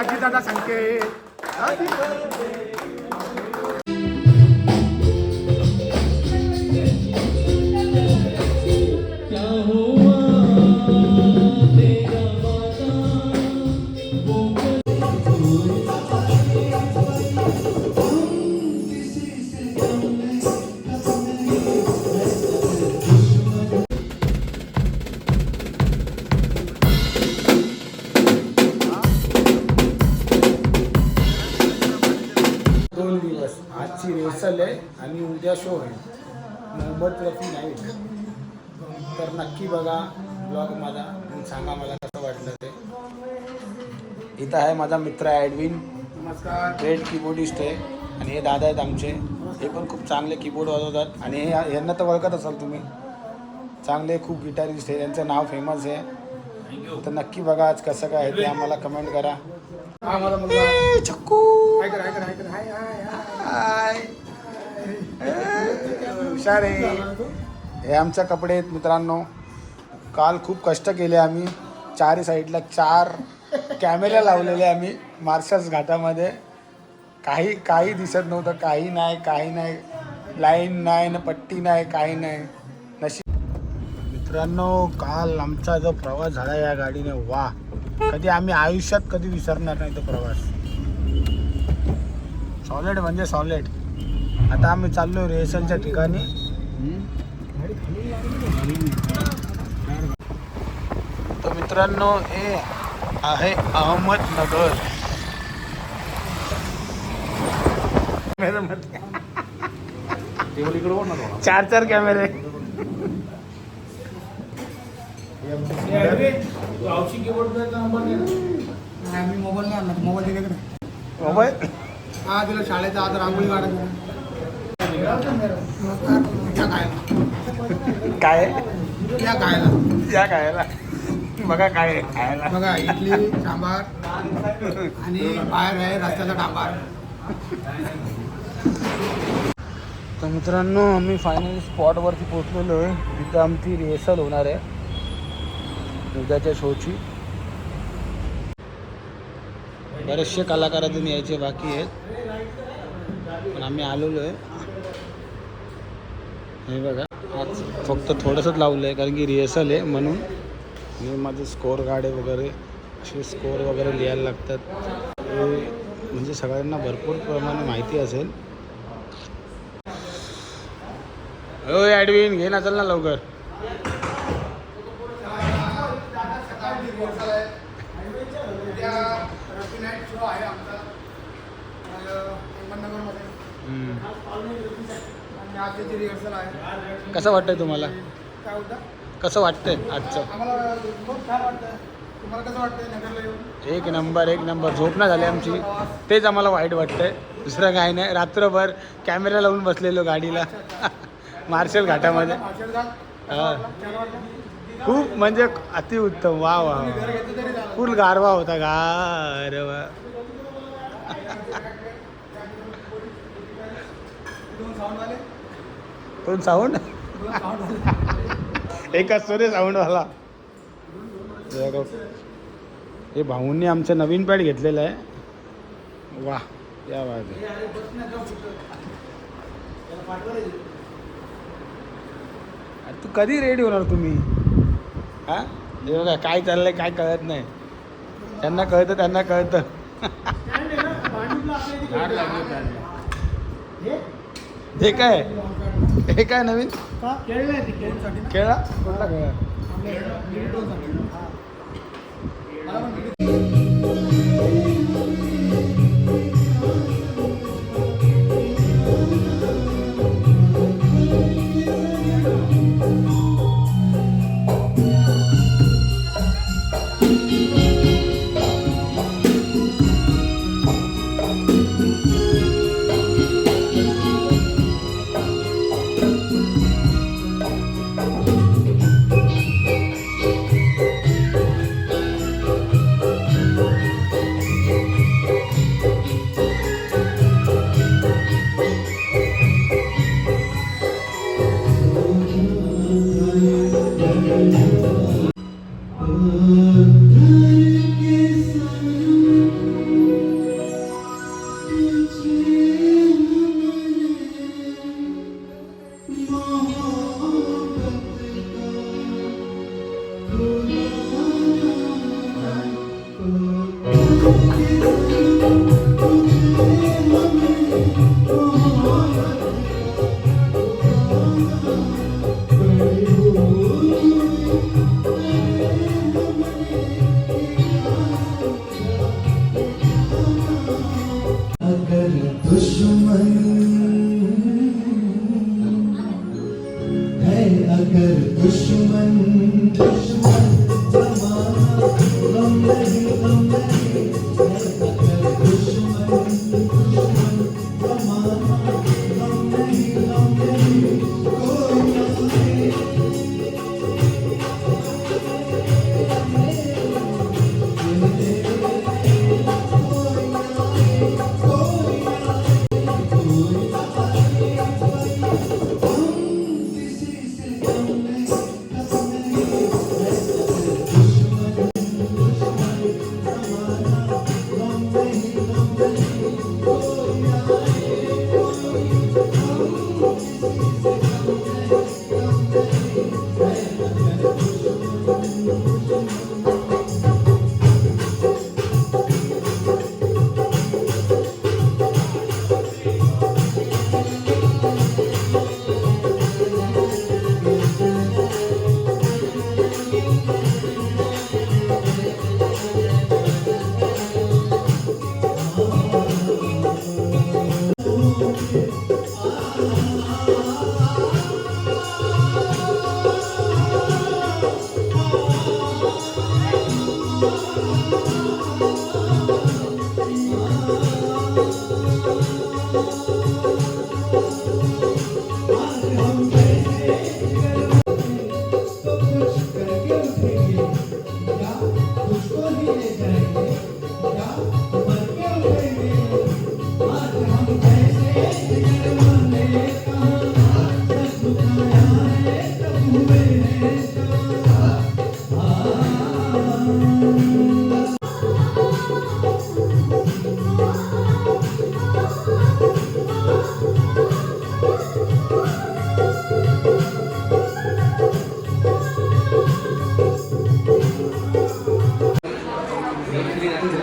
वाढदिवसाचा संकेत. आजची रिहर्सल आहे आणि उद्या शो आहे. मोहम्मद रफी नाही तर नक्की बघा ब्लॉग माझा आणि सांगा मला कसं वाटलं ते. इथं आहे माझा मित्र ॲडविन, नमस्कार. ग्रेट कीबोर्डिस्ट आहे. आणि हे दादा आहेत आमचे, हे पण खूप चांगले कीबोर्ड वाजवतात. आणि हे यांना तर ओळखत असाल तुम्ही, चांगले खूप गिटारिस्ट आहे, यांचं नाव फेमस आहे. तर नक्की बघा आज कसं काय आहे ते आम्हाला कमेंट करा. हा माझा मुलगा चक्कू हाय कर हाय कर हाय कर हाय हाय हुशार आहे. हे आमचे कपडे आहेत मित्रांनो. काल खूप कष्ट केले आम्ही. चारही साईडला 4 कॅमेरे लावलेले आम्ही मार्शल्स घाटामध्ये. काही दिसत नव्हतं, काही नाही, लाईन नाही ना पट्टी नाही, काही नाही. नशीब मित्रांनो, काल आमचा जो प्रवास झाला या गाडीने, वा, कधी आम्ही आयुष्यात कधी विसरणार नाही तो प्रवास. सॉलिड म्हणजे सॉलिड. आता आम्ही चाललो रिहर्सलच्या ठिकाणी. तर मित्रांनो, हे आहे अहमदनगर. 4 कॅमेरे. मी मोबाईल नाही आणला. मोबाईल दिले मोबाईल हा दिला शाळेचा. आज रांगोळी काढायची. काय या खायला या खायला बघा, काय खायला बघा. इडली सांबार आणि बाहेर आहे रस्त्याचा डांबार. तर मित्रांनो, आम्ही फायनली स्पॉटवरती पोहोचलेलो आहे. तिथं आमची रिहर्सल होणार आहे उद्याच्या शोची. बरेचसे कलाकार अजून यायचे बाकी आहेत, पण आम्ही आलेलो आहे. हे बघा, आज फक्त थोडंसंच लावलं आहे कारण की रिहर्सल आहे म्हणून. मी माझे स्कोअर गाडे वगैरे असे स्कोअर वगैरे लिहायला लागतात. हे म्हणजे सगळ्यांना भरपूर प्रमाणे माहिती असेल. हो ॲडविन, घे ना, चल ना लवकर. रिहर्सल आहे. कसं वाटतंय तुम्हाला? काय होतं? कसं वाटतंय आजचं? आम्हाला खूप छान वाटतं. तुम्हाला कसं वाटतंय नगरला येऊन? एक नंबर. झोप ना झाली आमची, तेच आम्हाला वाईट वाटतंय. दुसरं काही नाही. रात्रभर कॅमेरा लावून बसलेलो गाडीला मार्शल घाटामध्ये. हां, खूप म्हणजे अतिउत्तम. वा वा, फुल गारवा होता. गारवा. कोण साऊंड? एक असतो रे साऊंडवाला. हे भाऊंनी आमचं नवीन पॅड घेतलेलं आहे. वा, या बाजू. तू कधी रेडी होणार तुम्ही? हां, हे बघा काय चाललंय, काय कळत नाही. त्यांना कळतं. हे काय नवीन खेळा? कुठला खेळा?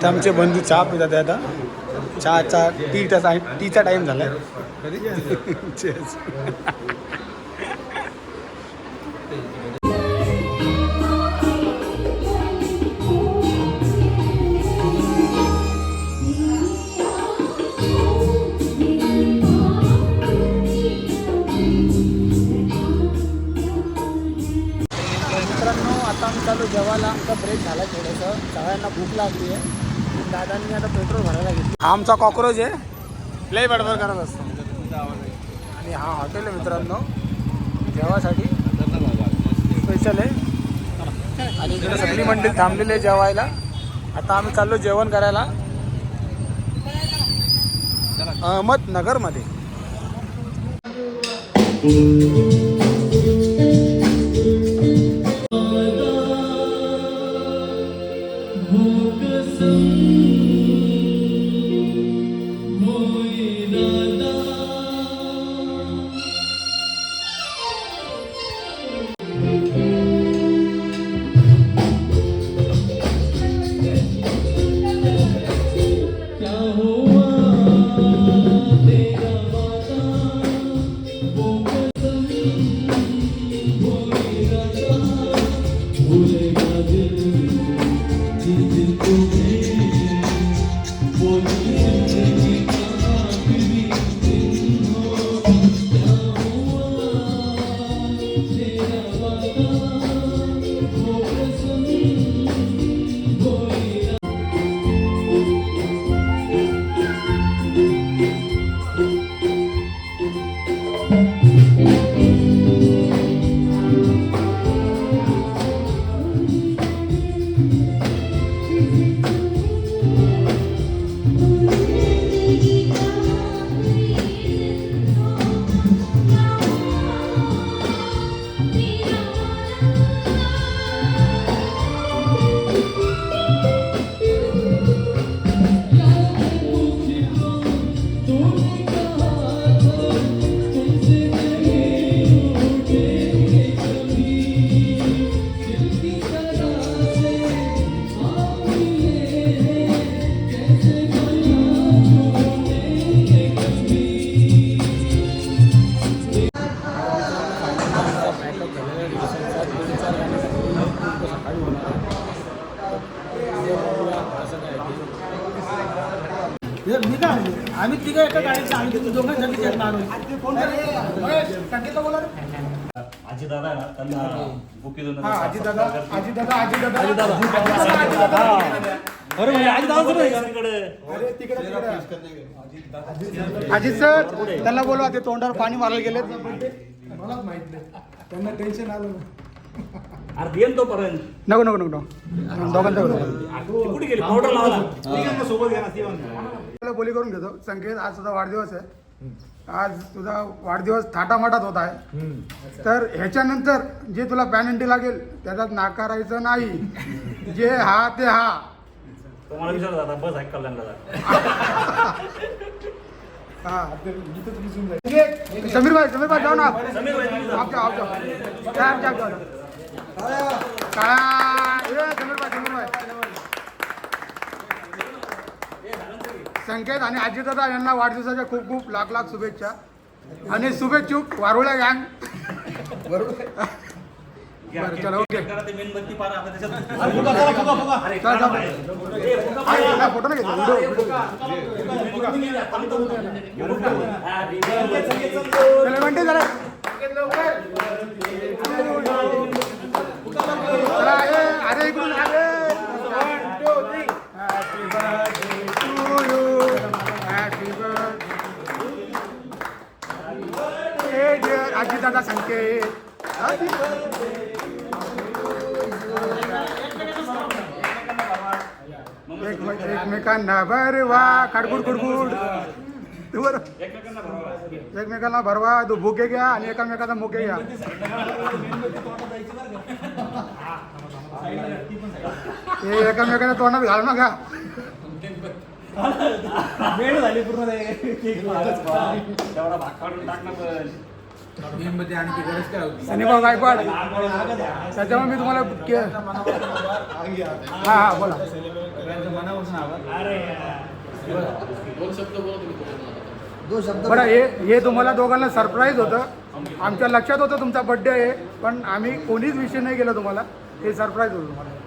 इथं आमचे बंधू चहा पितात आता. चहाचा टीचा टाईम झाला आहे. मित्रांनो आता आम्ही चालू जेवायला. आमचा ब्रेक झाला थोडंसं. सगळ्यांना भूक लागली आहे. दादांनी आता पेट्रोल भरायला घेतलं. आमचा कॉक्रोच आहे, लय बडबड करत असतो. आणि हा हॉटेल आहे मित्रांनो जेवासाठी स्पेशल आहे. आणि इकडे सगळी मंडळी थांबलेली आहे जेवायला. आता आम्ही चाललो जेवण करायला अहमदनगरमध्ये. आम्ही तिघं एका गाडीचं आम्ही तुम्ही दोघांसाठी एक मारू संकेतला बोला आजी दादा आहे ना त्यांना बुकी देऊन हा आजी दादा अरे म्हणजे आजी दादा तिकडे अजित सर त्यांना बोलवा ते तोंडावर पाणी मारायला गेलेत मलाच माहित नाही त्यांना टेन्शन आलं अरे देन तो पर्यंत नको दोघांचं कुठे गेली पावडर लावला सोबत घ्या ना बोली करून घेतो संकेत आज तुझा वाढदिवस आहे आज तुझा वाढदिवस थाटामाटात होत आहे तर ह्याच्यानंतर जे तुला पॅनल्टी लागेल त्याच्यात नाकारायचं नाही जे हा ते हा तुम्हाला विचारत आता बस आहे कल्याणला हा समीर भाई जाओ ना समीर भाई आप जाओ समीर भाई संकेत आणि अजितदादा यांना वाढदिवसाच्या खूप खूप लाख शुभेच्छा आणि शुभेच्छुक वारुळा गँग बरं चला ओके ते मेणबत्ती पारा आता त्याच्यात फोटो नाही घेतला व्हिडिओ झालं अरे इकडून अरे happy birthday to you happy birthday dear Ajitdada संकेत एकमेकांना भरवा खाडकुड कुडकुड एकमेकांना भरवा तो भुके घ्या आणि एकामेकाचा मुके घ्या हे एकामेकाच्या तोंडात घाल ना घ्या वेळ झाली पूर्ण तेवढा भाग काढून टाकणं पण सनीभाऊ गायकवाड त्याच्यामुळे मी तुम्हाला हा बोला बरं हे तुम्हाला दोघांना सरप्राईज होतं आमच्या लक्षात होतं तुमचा बड्डे आहे पण आम्ही कोणीच विषय नाही केला तुम्हाला हे सरप्राईज होतं तुम्हाला